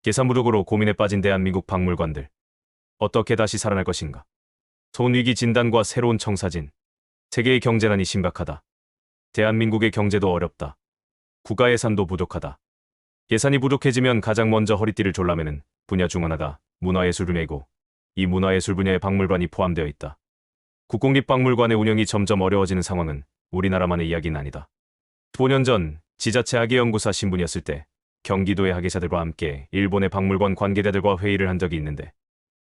계산 부족으로 고민에 빠진 대한민국 박물관들. 어떻게 다시 살아날 것인가? 손위기 진단과 새로운 청사진. 세계의 경제난이 심각하다. 대한민국의 경제도 어렵다. 국가 예산도 부족하다. 예산이 부족해지면 가장 먼저 허리띠를 졸라매는 분야 중 하나가 문화예술 분야이고, 이 문화예술 분야에 박물관이 포함되어 있다. 국공립박물관의 운영이 점점 어려워지는 상황은 우리나라만의 이야기는 아니다. 5년 전 지자체 학예연구사 신분이었을 때 경기도의 학예사들과 함께 일본의 박물관 관계자들과 회의를 한 적이 있는데,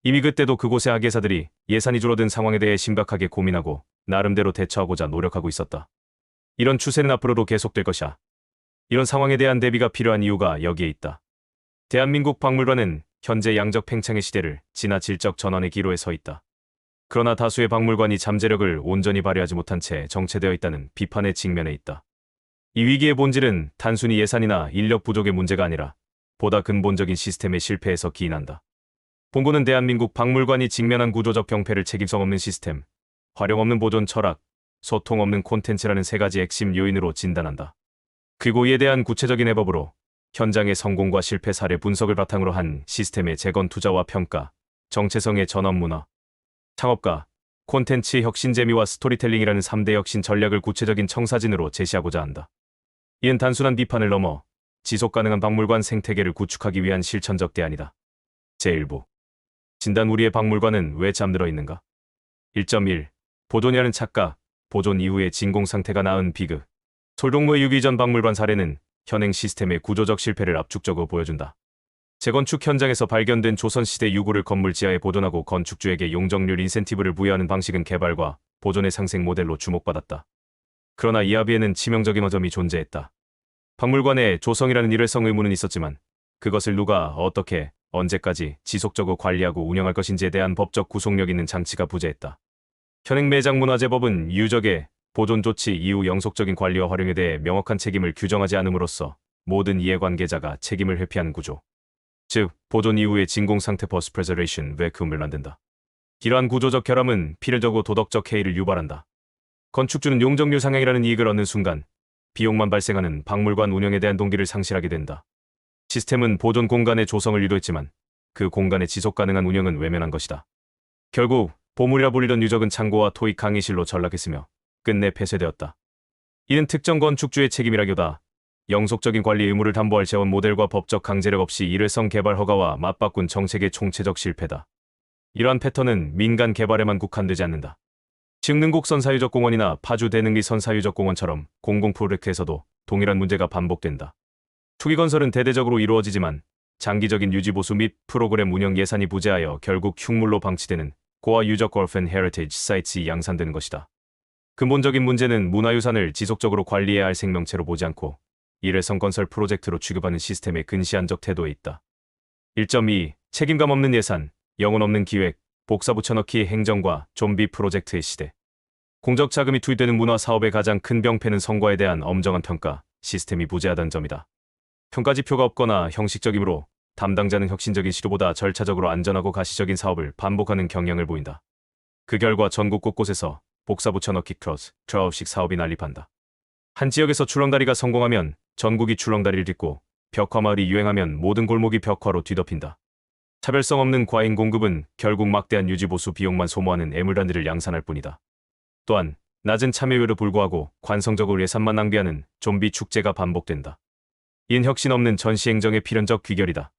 이미 그때도 그곳의 학예사들이 예산이 줄어든 상황에 대해 심각하게 고민하고 나름대로 대처하고자 노력하고 있었다. 이런 추세는 앞으로도 계속될 것이야. 이런 상황에 대한 대비가 필요한 이유가 여기에 있다. 대한민국 박물관은 현재 양적 팽창의 시대를 지나 질적 전환의 기로에 서 있다. 그러나 다수의 박물관이 잠재력을 온전히 발휘하지 못한 채 정체되어 있다는 비판의 직면에 있다. 이 위기의 본질은 단순히 예산이나 인력 부족의 문제가 아니라 보다 근본적인 시스템의 실패에서 기인한다. 본고는 대한민국 박물관이 직면한 구조적 병폐를 책임성 없는 시스템, 활용 없는 보존 철학, 소통 없는 콘텐츠라는 세 가지 핵심 요인으로 진단한다. 그리고 이에 대한 구체적인 해법으로 현장의 성공과 실패 사례 분석을 바탕으로 한 시스템의 재건 투자와 평가, 정체성의 전환 문화, 창업가, 콘텐츠 혁신 재미와 스토리텔링이라는 3대 혁신 전략을 구체적인 청사진으로 제시하고자 한다. 이는 단순한 비판을 넘어 지속가능한 박물관 생태계를 구축하기 위한 실천적 대안이다. 제1부 진단. 우리의 박물관은 왜 잠들어 있는가? 1.1 보존이라는 착각. 보존 이후의 진공 상태가 나은 비극. 솔동무의 6.2 전 박물관 사례는 현행 시스템의 구조적 실패를 압축적으로 보여준다. 재건축 현장에서 발견된 조선시대 유구를 건물 지하에 보존하고 건축주에게 용적률 인센티브를 부여하는 방식은 개발과 보존의 상생 모델로 주목받았다. 그러나 이 합의에는 치명적인 점이 존재했다. 박물관에 조성이라는 일회성 의무는 있었지만 그것을 누가 어떻게 언제까지 지속적으로 관리하고 운영할 것인지에 대한 법적 구속력 있는 장치가 부재했다. 현행 매장문화재법은 유적의 보존 조치 이후 영속적인 관리와 활용에 대해 명확한 책임을 규정하지 않음으로써 모든 이해관계자가 책임을 회피하는 구조, 즉 보존 이후의 진공상태 post preservation vacuum을 만든다. 이러한 구조적 결함은 필연적으로 도덕적 해이를 유발한다. 건축주는 용적률 상향이라는 이익을 얻는 순간 비용만 발생하는 박물관 운영에 대한 동기를 상실하게 된다. 시스템은 보존 공간의 조성을 유도했지만 그 공간의 지속가능한 운영은 외면한 것이다. 결국 보물이라 불리던 유적은 창고와 토익 강의실로 전락했으며 끝내 폐쇄되었다. 이는 특정 건축주의 책임이라기보다 영속적인 관리 의무를 담보할 재원 모델과 법적 강제력 없이 일회성 개발 허가와 맞바꾼 정책의 총체적 실패다. 이러한 패턴은 민간 개발에만 국한되지 않는다. 증릉곡 선사유적공원이나 파주 대능리 선사유적공원처럼 공공 프로젝트에서도 동일한 문제가 반복된다. 초기 건설은 대대적으로 이루어지지만 장기적인 유지 보수 및 프로그램 운영 예산이 부재하여 결국 흉물로 방치되는 고아 유적 orphan heritage sites이 양산되는 것이다. 근본적인 문제는 문화유산을 지속적으로 관리해야 할 생명체로 보지 않고 일회성 건설 프로젝트로 취급하는 시스템의 근시안적 태도에 있다. 1.2 책임감 없는 예산, 영혼 없는 기획, 복사 붙여넣기 행정과 좀비 프로젝트의 시대. 공적 자금이 투입되는 문화 사업의 가장 큰 병폐는 성과에 대한 엄정한 평가, 시스템이 부재하다는 점이다. 평가지표가 없거나 형식적이므로 담당자는 혁신적인 시도보다 절차적으로 안전하고 가시적인 사업을 반복하는 경향을 보인다. 그 결과 전국 곳곳에서 복사 붙여넣기 크로스, 트라우식 사업이 난립한다. 한 지역에서 출렁다리가 성공하면 전국이 출렁다리를 딛고 벽화마을이 유행하면 모든 골목이 벽화로 뒤덮인다. 차별성 없는 과잉 공급은 결국 막대한 유지보수 비용만 소모하는 애물단지를 양산할 뿐이다. 또한 낮은 참여율에도 불구하고 관성적으로 예산만 낭비하는 좀비 축제가 반복된다. 이는 혁신 없는 전시행정의 필연적 귀결이다.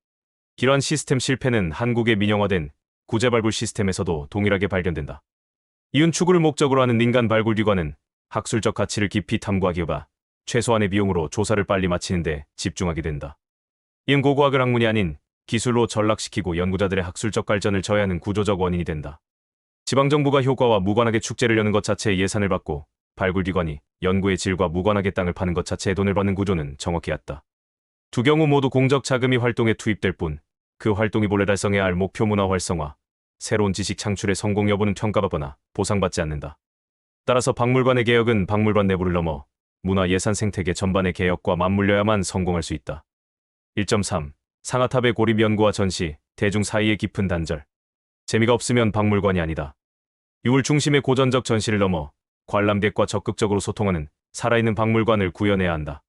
이러한 시스템 실패는 한국의 민영화된 구제발굴 시스템에서도 동일하게 발견된다. 이윤 추구를 목적으로 하는 민간 발굴기관은 학술적 가치를 깊이 탐구하기보다 최소한의 비용으로 조사를 빨리 마치는 데 집중하게 된다. 이는 고고학을 학문이 아닌 기술로 전락시키고 연구자들의 학술적 발전을 저해하는 구조적 원인이 된다. 지방정부가 효과와 무관하게 축제를 여는 것 자체에 예산을 받고 발굴기관이 연구의 질과 무관하게 땅을 파는 것 자체에 돈을 받는 구조는 정확히 같다. 두 경우 모두 공적 자금이 활동에 투입될 뿐 그 활동이 본래 달성해야 할 목표 문화 활성화, 새로운 지식 창출의 성공 여부는 평가받거나 보상받지 않는다. 따라서 박물관의 개혁은 박물관 내부를 넘어 문화 예산 생태계 전반의 개혁과 맞물려야만 성공할 수 있다. 1.3 상하탑의 고립 연구와 전시, 대중 사이의 깊은 단절. 재미가 없으면 박물관이 아니다. 유물 중심의 고전적 전시를 넘어 관람객과 적극적으로 소통하는 살아있는 박물관을 구현해야 한다.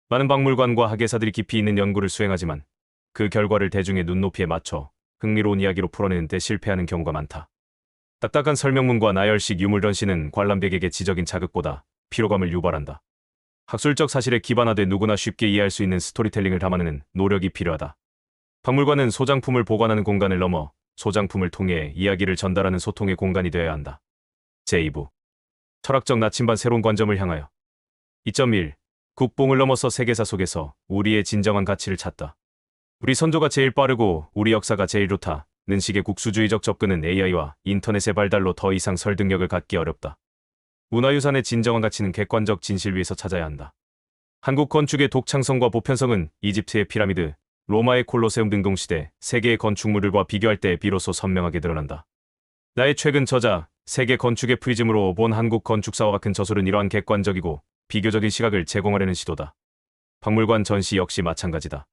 많은 박물관과 학예사들이 깊이 있는 연구를 수행하지만 그 결과를 대중의 눈높이에 맞춰 흥미로운 이야기로 풀어내는 데 실패하는 경우가 많다. 딱딱한 설명문과 나열식 유물 전시는 관람객에게 지적인 자극보다 피로감을 유발한다. 학술적 사실에 기반하되 누구나 쉽게 이해할 수 있는 스토리텔링을 담아내는 노력이 필요하다. 박물관은 소장품을 보관하는 공간을 넘어 소장품을 통해 이야기를 전달하는 소통의 공간이 되어야 한다. 제2부 철학적 나침반 새로운 관점을 향하여 2.1 국뽕을 넘어서 세계사 속에서 우리의 진정한 가치를 찾다. 우리 선조가 제일 빠르고 우리 역사가 제일 좋다는 식의 국수주의적 접근은 AI와 인터넷의 발달로 더 이상 설득력을 갖기 어렵다. 문화유산의 진정한 가치는 객관적 진실 위에서 찾아야 한다. 한국 건축의 독창성과 보편성은 이집트의 피라미드, 로마의 콜로세움 등 동시대 세계의 건축물들과 비교할 때 비로소 선명하게 드러난다. 나의 최근 저자, 세계 건축의 프리즘으로 본 한국 건축사와 같은 저술은 이러한 객관적이고 비교적인 시각을 제공하려는 시도다. 박물관 전시 역시 마찬가지다.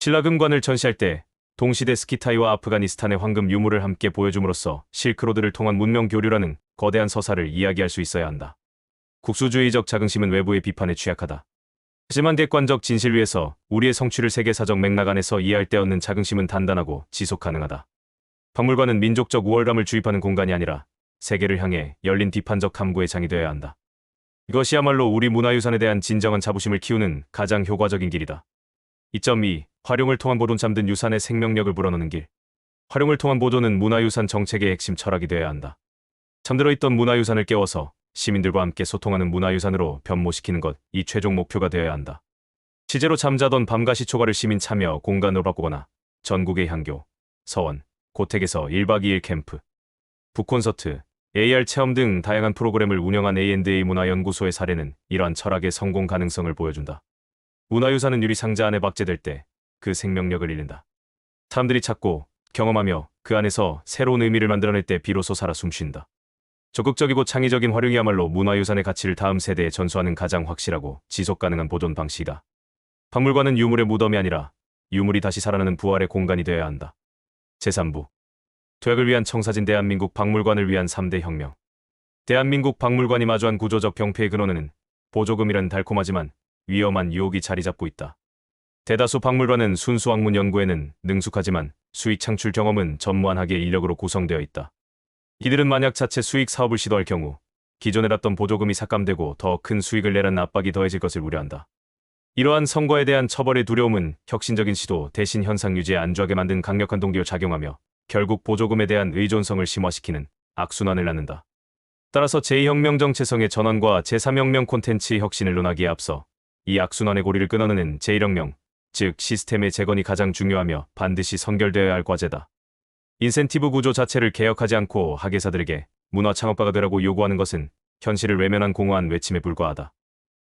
신라금관을 전시할 때 동시대 스키타이와 아프가니스탄의 황금 유물을 함께 보여줌으로써 실크로드를 통한 문명 교류라는 거대한 서사를 이야기할 수 있어야 한다. 국수주의적 자긍심은 외부의 비판에 취약하다. 하지만 객관적 진실 위에서 우리의 성취를 세계사적 맥락 안에서 이해할 때 얻는 자긍심은 단단하고 지속 가능하다. 박물관은 민족적 우월감을 주입하는 공간이 아니라 세계를 향해 열린 비판적 탐구의 장이 되어야 한다. 이것이야말로 우리 문화유산에 대한 진정한 자부심을 키우는 가장 효과적인 길이다. 2.2 활용을 통한 보존 잠든 유산의 생명력을 불어넣는 길. 활용을 통한 보존은 문화유산 정책의 핵심 철학이 되어야 한다. 잠들어 있던 문화유산을 깨워서 시민들과 함께 소통하는 문화유산으로 변모시키는 것, 이 최종 목표가 되어야 한다. 시제로 잠자던 밤과 시초가를 시민 참여 공간으로 바꾸거나 전국의 향교, 서원, 고택에서 1박 2일 캠프, 북콘서트, AR 체험 등 다양한 프로그램을 운영한 A&A 문화연구소의 사례는 이러한 철학의 성공 가능성을 보여준다. 문화유산은 유리상자 안에 박제될 때 그 생명력을 잃는다. 사람들이 찾고 경험하며 그 안에서 새로운 의미를 만들어낼 때 비로소 살아 숨쉰다. 적극적이고 창의적인 활용이야말로 문화유산의 가치를 다음 세대에 전수하는 가장 확실하고 지속 가능한 보존 방식이다. 박물관은 유물의 무덤이 아니라 유물이 다시 살아나는 부활의 공간이 되어야 한다. 제3부 도약을 위한 청사진 대한민국 박물관을 위한 3대 혁명. 대한민국 박물관이 마주한 구조적 병폐의 근원에는 보조금이란 달콤하지만 위험한 유혹이 자리 잡고 있다. 대다수 박물관은 순수 학문 연구에는 능숙하지만 수익 창출 경험은 전무한 학예 인력으로 구성되어 있다. 이들은 만약 자체 수익 사업을 시도할 경우 기존에 났던 보조금이 삭감되고 더 큰 수익을 내라는 압박이 더해질 것을 우려한다. 이러한 선거에 대한 처벌의 두려움은 혁신적인 시도 대신 현상 유지에 안주하게 만든 강력한 동기로 작용하며 결국 보조금에 대한 의존성을 심화시키는 악순환을 낳는다. 따라서 제2혁명 정체성의 전환과 제3혁명 콘텐츠 혁신을 논하기에 앞서 이 악순환의 고리를 끊어내는 제1혁명, 즉 시스템의 재건이 가장 중요하며 반드시 선결되어야 할 과제다. 인센티브 구조 자체를 개혁하지 않고 학예사들에게 문화 창업가가 되라고 요구하는 것은 현실을 외면한 공허한 외침에 불과하다.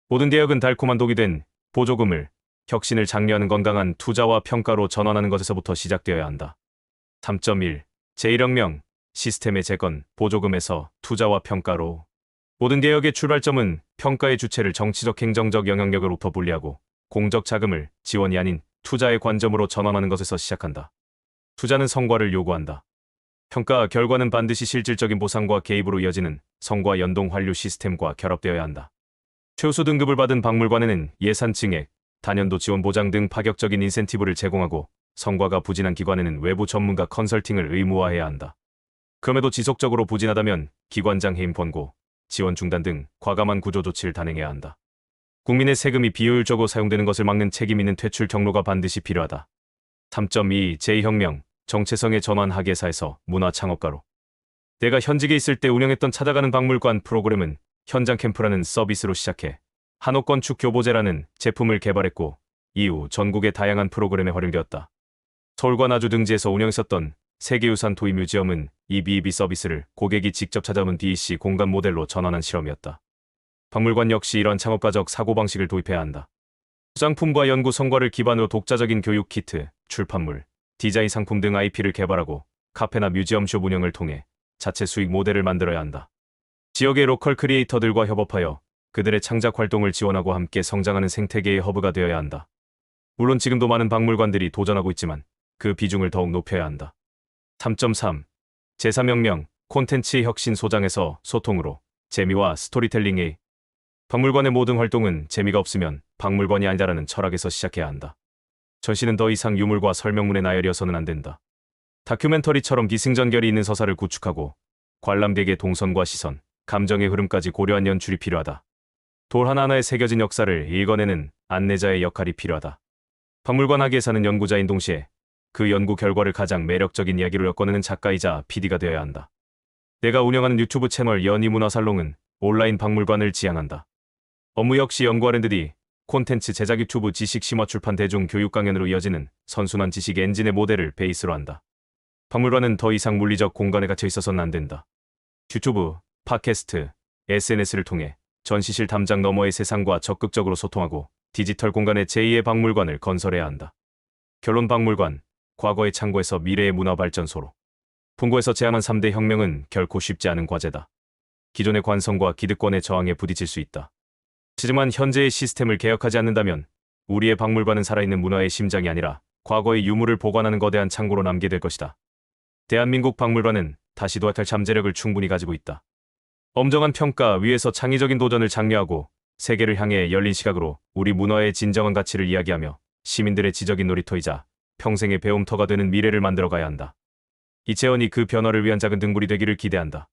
모든 개혁은 달콤한 독이 된 보조금을 혁신을 장려하는 건강한 투자와 평가로 전환하는 것에서부터 시작되어야 한다. 3.1 제1혁명 시스템의 재건 보조금에서 투자와 평가로 모든 개혁의 출발점은 평가의 주체를 정치적 행정적 영향력으로부터 분리하고 공적 자금을 지원이 아닌 투자의 관점으로 전환하는 것에서 시작한다. 투자는 성과를 요구한다. 평가 결과는 반드시 실질적인 보상과 개입으로 이어지는 성과 연동 환류 시스템과 결합되어야 한다. 최우수 등급을 받은 박물관에는 예산 증액, 단연도 지원 보장 등 파격적인 인센티브를 제공하고 성과가 부진한 기관에는 외부 전문가 컨설팅을 의무화해야 한다. 그럼에도 지속적으로 부진하다면 기관장 해임 권고, 지원 중단 등 과감한 구조 조치를 단행해야 한다. 국민의 세금이 비효율적으로 사용되는 것을 막는 책임 있는 퇴출 경로가 반드시 필요하다. 3.2 제2혁명 정체성의 전환 학예사에서 문화 창업가로. 내가 현직에 있을 때 운영했던 찾아가는 박물관 프로그램은 현장 캠프라는 서비스로 시작해 한옥건축 교보제라는 제품을 개발했고 이후 전국의 다양한 프로그램에 활용되었다. 서울과 나주 등지에서 운영했었던 세계유산 토이 뮤지엄은 이 B2B 서비스를 고객이 직접 찾아오는 DEC 공간 모델로 전환한 실험이었다. 박물관 역시 이런 창업가적 사고방식을 도입해야 한다. 소장품과 연구 성과를 기반으로 독자적인 교육 키트, 출판물, 디자인 상품 등 IP를 개발하고 카페나 뮤지엄숍 운영을 통해 자체 수익 모델을 만들어야 한다. 지역의 로컬 크리에이터들과 협업하여 그들의 창작 활동을 지원하고 함께 성장하는 생태계의 허브가 되어야 한다. 물론 지금도 많은 박물관들이 도전하고 있지만 그 비중을 더욱 높여야 한다. 3.3 제3혁명 콘텐츠 혁신 소장에서 소통으로 재미와 스토리텔링의 박물관의 모든 활동은 재미가 없으면 박물관이 아니다라는 철학에서 시작해야 한다. 전시는 더 이상 유물과 설명문에 나열이어서는 안 된다. 다큐멘터리처럼 기승전결이 있는 서사를 구축하고 관람객의 동선과 시선, 감정의 흐름까지 고려한 연출이 필요하다. 돌 하나하나에 새겨진 역사를 읽어내는 안내자의 역할이 필요하다. 박물관학에서는 연구자인 동시에 그 연구 결과를 가장 매력적인 이야기로 엮어내는 작가이자 PD가 되어야 한다. 내가 운영하는 유튜브 채널 연희문화살롱은 온라인 박물관을 지향한다. 업무 역시 연구 R&D, 콘텐츠 제작 유튜브 지식 심화 출판 대중 교육 강연으로 이어지는 선순환 지식 엔진의 모델을 베이스로 한다. 박물관은 더 이상 물리적 공간에 갇혀 있어서는 안 된다. 유튜브, 팟캐스트, SNS를 통해 전시실 담장 너머의 세상과 적극적으로 소통하고 디지털 공간의 제2의 박물관을 건설해야 한다. 결론 박물관, 과거의 창고에서 미래의 문화발전소로. 풍고에서 제안한 3대 혁명은 결코 쉽지 않은 과제다. 기존의 관성과 기득권의 저항에 부딪힐 수 있다. 하지만 현재의 시스템을 개혁하지 않는다면 우리의 박물관은 살아있는 문화의 심장이 아니라 과거의 유물을 보관하는 거대한 창고로 남게 될 것이다. 대한민국 박물관은 다시 도약할 잠재력을 충분히 가지고 있다. 엄정한 평가 위에서 창의적인 도전을 장려하고 세계를 향해 열린 시각으로 우리 문화의 진정한 가치를 이야기하며 시민들의 지적인 놀이터이자 평생의 배움터가 되는 미래를 만들어가야 한다. 이채원이 그 변화를 위한 작은 등불이 되기를 기대한다.